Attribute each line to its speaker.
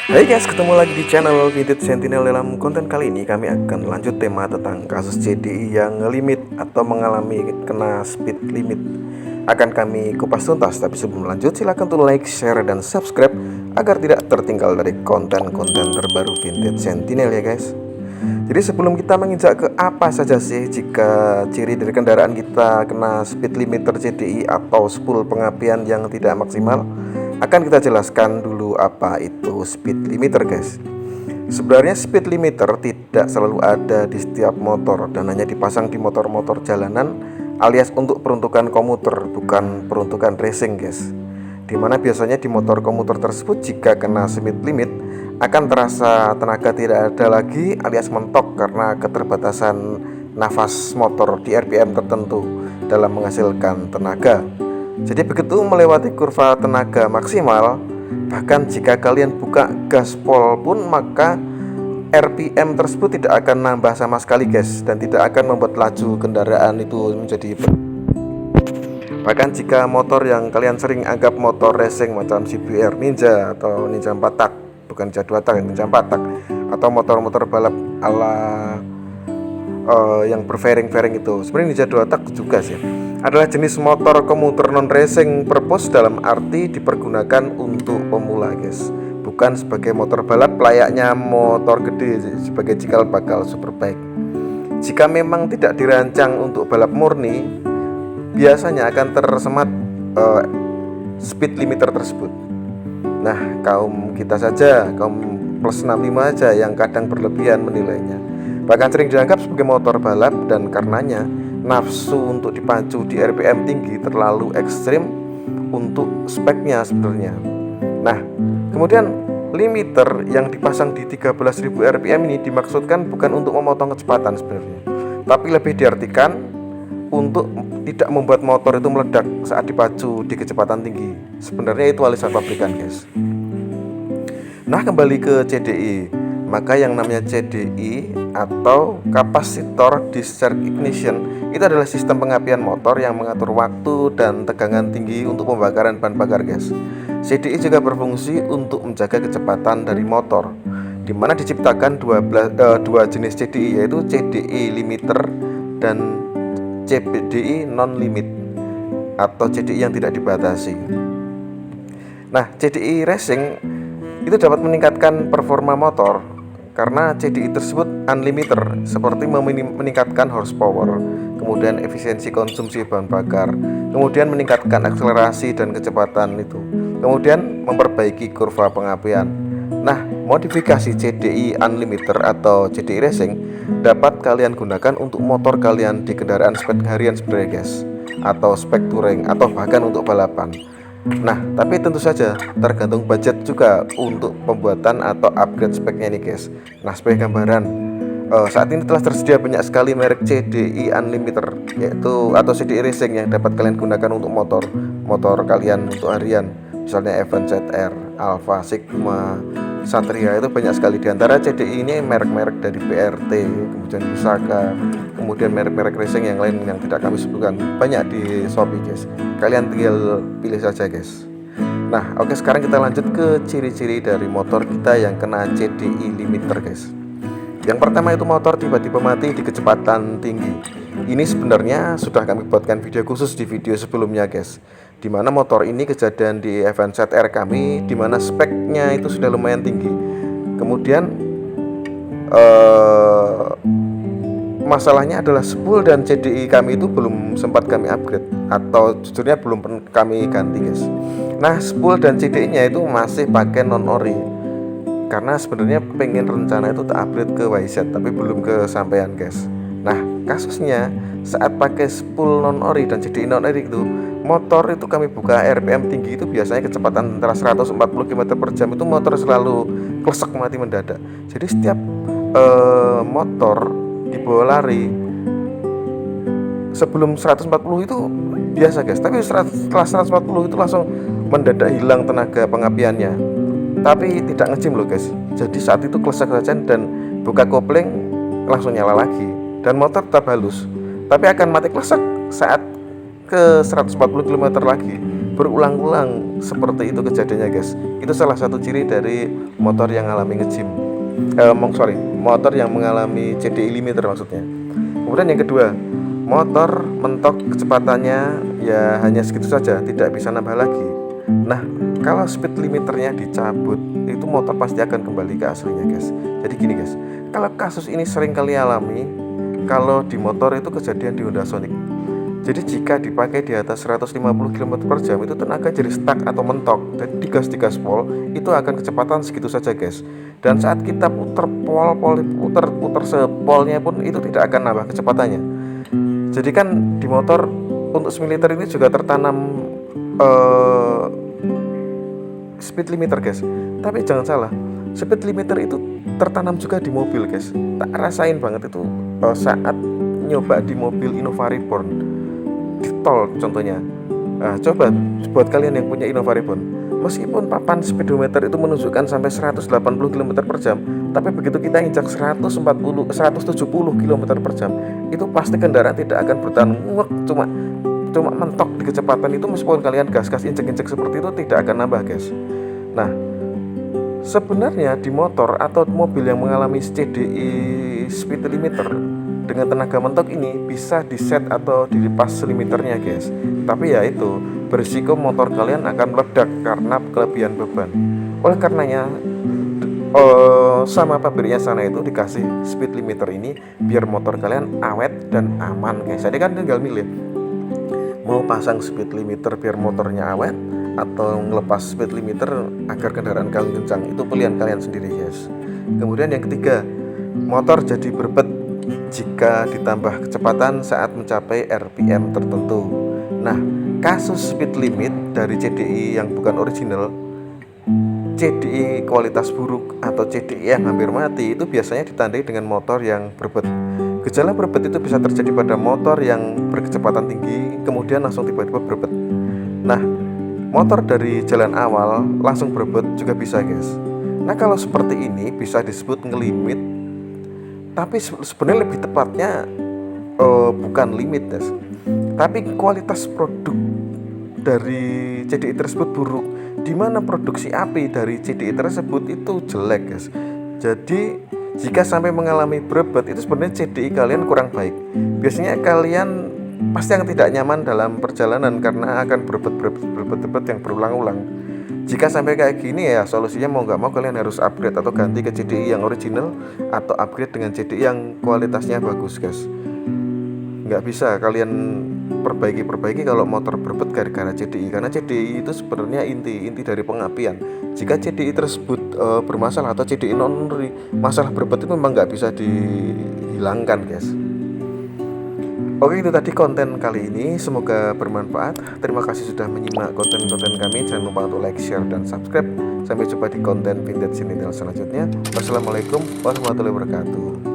Speaker 1: Hai guys, ketemu lagi di channel Vintage Sentinel. Dalam konten kali ini kami akan lanjut tema tentang kasus CDI yang ngelimit atau mengalami kena speed limit. Akan kami kupas tuntas, tapi sebelum lanjut silahkan untuk like, share, dan subscribe agar tidak tertinggal dari konten-konten terbaru Vintage Sentinel ya guys. Jadi sebelum kita menginjak ke apa saja sih jika ciri dari kendaraan kita kena speed limiter CDI atau spool pengapian yang tidak maksimal, akan kita jelaskan dulu apa itu speed limiter guys. Sebenarnya speed limiter tidak selalu ada di setiap motor dan hanya dipasang di motor-motor jalanan alias untuk peruntukan komuter, bukan peruntukan racing guys. Dimana biasanya di motor komuter tersebut jika kena speed limit akan terasa tenaga tidak ada lagi alias mentok karena keterbatasan nafas motor di RPM tertentu dalam menghasilkan tenaga. Jadi begitu melewati kurva tenaga maksimal, bahkan jika kalian buka gaspol pun maka RPM tersebut tidak akan nambah sama sekali guys, dan tidak akan membuat laju kendaraan itu menjadi. Bahkan jika motor yang kalian sering anggap motor racing macam CBR Ninja atau Ninja 4 tak, bukan Ninja 2 tak, Ninja 4 tak, atau motor-motor balap ala yang berfairing-fairing itu, sebenarnya Ninja 2 tak juga sih, adalah jenis motor komuter non racing purpose, dalam arti dipergunakan untuk pemula guys, bukan sebagai motor balap layaknya motor gede sebagai cikal bakal superbike. Jika memang tidak dirancang untuk balap murni, biasanya akan tersemat speed limiter tersebut. Nah, kaum kita saja, kaum plus 65 aja yang kadang berlebihan menilainya, bahkan sering dianggap sebagai motor balap, dan karenanya nafsu untuk dipacu di RPM tinggi terlalu ekstrim untuk speknya sebenarnya. Nah, kemudian limiter yang dipasang di 13.000 RPM ini dimaksudkan bukan untuk memotong kecepatan sebenarnya, tapi lebih diartikan untuk tidak membuat motor itu meledak saat dipacu di kecepatan tinggi. Sebenarnya itu alisan pabrikan guys. Nah, kembali ke CDI, maka yang namanya CDI atau Capacitor Discharge Ignition itu adalah sistem pengapian motor yang mengatur waktu dan tegangan tinggi untuk pembakaran bahan bakar guys. CDI juga berfungsi untuk menjaga kecepatan dari motor, dimana diciptakan dua jenis CDI, yaitu CDI limiter dan CDI non limit atau CDI yang tidak dibatasi. Nah, CDI racing itu dapat meningkatkan performa motor karena CDI tersebut unlimiter, seperti meningkatkan horsepower, kemudian efisiensi konsumsi bahan bakar, kemudian meningkatkan akselerasi dan kecepatan itu, kemudian memperbaiki kurva pengapian. Nah, modifikasi CDI unlimiter atau CDI racing dapat kalian gunakan untuk motor kalian di kendaraan spek harian sebenarnya guys, atau spek touring, atau bahkan untuk balapan. Nah, tapi tentu saja tergantung budget juga untuk pembuatan atau upgrade speknya nih guys. Nah, sebagai gambaran, saat ini telah tersedia banyak sekali merek CDI unlimiter, yaitu atau CDI racing yang dapat kalian gunakan untuk motor kalian untuk harian. Misalnya Evans ZR, Alfa, Sigma, Satria, itu banyak sekali. Di antara CDI ini merek-merek dari BRT, kemudian Pusaka, kemudian merek-merek racing yang lain yang tidak kami sebutkan, banyak di Shopee guys. Kalian tinggal pilih saja guys. Nah, oke, sekarang kita lanjut ke ciri-ciri dari motor kita yang kena CDI limiter guys. Yang pertama itu motor tiba-tiba mati di kecepatan tinggi. Ini sebenarnya sudah kami buatkan video khusus di video sebelumnya guys, dimana motor ini kejadian di Evans ZR kami, dimana speknya itu sudah lumayan tinggi. Kemudian masalahnya adalah spool dan CDI kami itu belum sempat kami upgrade, atau jujurnya belum kami ganti guys. Nah, spool dan CDI nya itu masih pakai non ori, karena sebenarnya pengen rencana itu tak upgrade ke YZ, tapi belum kesampaian guys. Nah, kasusnya saat pakai spool non ori dan CDI non ori itu, motor itu kami buka RPM tinggi itu biasanya kecepatan antara 140 km per jam itu motor selalu klesek mati mendadak. Jadi setiap motor dibawa lari sebelum 140 itu biasa guys, tapi setelah 140 itu langsung mendadak hilang tenaga pengapiannya, tapi tidak ngejim loh guys. Jadi saat itu klesek saja dan buka kopling langsung nyala lagi, dan motor tetap halus, tapi akan mati klesek saat ke 140 km lagi, berulang-ulang seperti itu kejadiannya guys. Itu salah satu ciri dari motor yang mengalami ngejim. Motor yang mengalami CDI limiter maksudnya. Kemudian yang kedua, motor mentok kecepatannya ya hanya segitu saja, tidak bisa nambah lagi. Nah, kalau speed limiternya dicabut, itu motor pasti akan kembali ke aslinya guys. Jadi gini guys, kalau kasus ini sering kali alami kalau di motor itu kejadian di Honda Sonic. Jadi jika dipakai di atas 150 km per jam itu tenaga jadi stuck atau mentok. Jadi digas di gaspol itu akan kecepatan segitu saja guys. Dan saat kita putar sepolnya pun itu tidak akan nambah kecepatannya. Jadi kan di motor untuk semiliter ini juga tertanam speed limiter guys. Tapi jangan salah, speed limiter itu tertanam juga di mobil guys. Tak rasain banget itu saat nyoba di mobil Innova Reborn di tol contohnya. Nah, coba buat kalian yang punya Innova Reborn, meskipun papan speedometer itu menunjukkan sampai 180 km per jam, tapi begitu kita injak 170 km per jam, itu pasti kendaraan tidak akan bertahan cuma mentok di kecepatan itu. Meskipun kalian gas-gas injek-injek seperti itu tidak akan nambah guys. Nah, sebenarnya di motor atau mobil yang mengalami CDI speed limiter dengan tenaga mentok ini bisa di-set atau dilepas limiternya guys. Tapi ya itu berisiko motor kalian akan meledak karena kelebihan beban. Oleh karenanya sama pabriknya sana itu dikasih speed limiter ini biar motor kalian awet dan aman guys. Jadi kan tinggal milih mau pasang speed limiter biar motornya awet atau ngelepas speed limiter agar kendaraan kalian kencang. Itu pilihan kalian sendiri guys. Kemudian yang ketiga, motor jadi berbet jika ditambah kecepatan saat mencapai RPM tertentu. Nah, kasus speed limit dari CDI yang bukan original, CDI kualitas buruk atau CDI yang hampir mati itu biasanya ditandai dengan motor yang berbet. Gejala berbet itu bisa terjadi pada motor yang berkecepatan tinggi kemudian langsung tiba-tiba berbet. Nah, motor dari jalan awal langsung berbet juga bisa guys. Nah, kalau seperti ini bisa disebut ngelimit. Tapi sebenarnya lebih tepatnya bukan limit guys, tapi kualitas produk dari CDI tersebut buruk, dimana produksi API dari CDI tersebut itu jelek guys. Jadi jika sampai mengalami berbet itu sebenarnya CDI kalian kurang baik. Biasanya kalian pasti yang tidak nyaman dalam perjalanan karena akan berbet yang berulang-ulang. Jika sampai kayak gini ya solusinya mau nggak mau kalian harus upgrade atau ganti ke CDI yang original atau upgrade dengan CDI yang kualitasnya bagus guys. Nggak bisa kalian perbaiki kalau motor berbet gara-gara CDI, karena CDI itu sebenarnya inti dari pengapian. Jika CDI tersebut bermasalah atau CDI non masalah berbet itu memang nggak bisa dihilangkan guys. Oke, itu tadi konten kali ini, semoga bermanfaat. Terima kasih sudah menyimak konten-konten kami. Jangan lupa untuk like, share, dan subscribe. Sampai jumpa di konten vintage Nintel selanjutnya. Wassalamualaikum warahmatullahi wabarakatuh.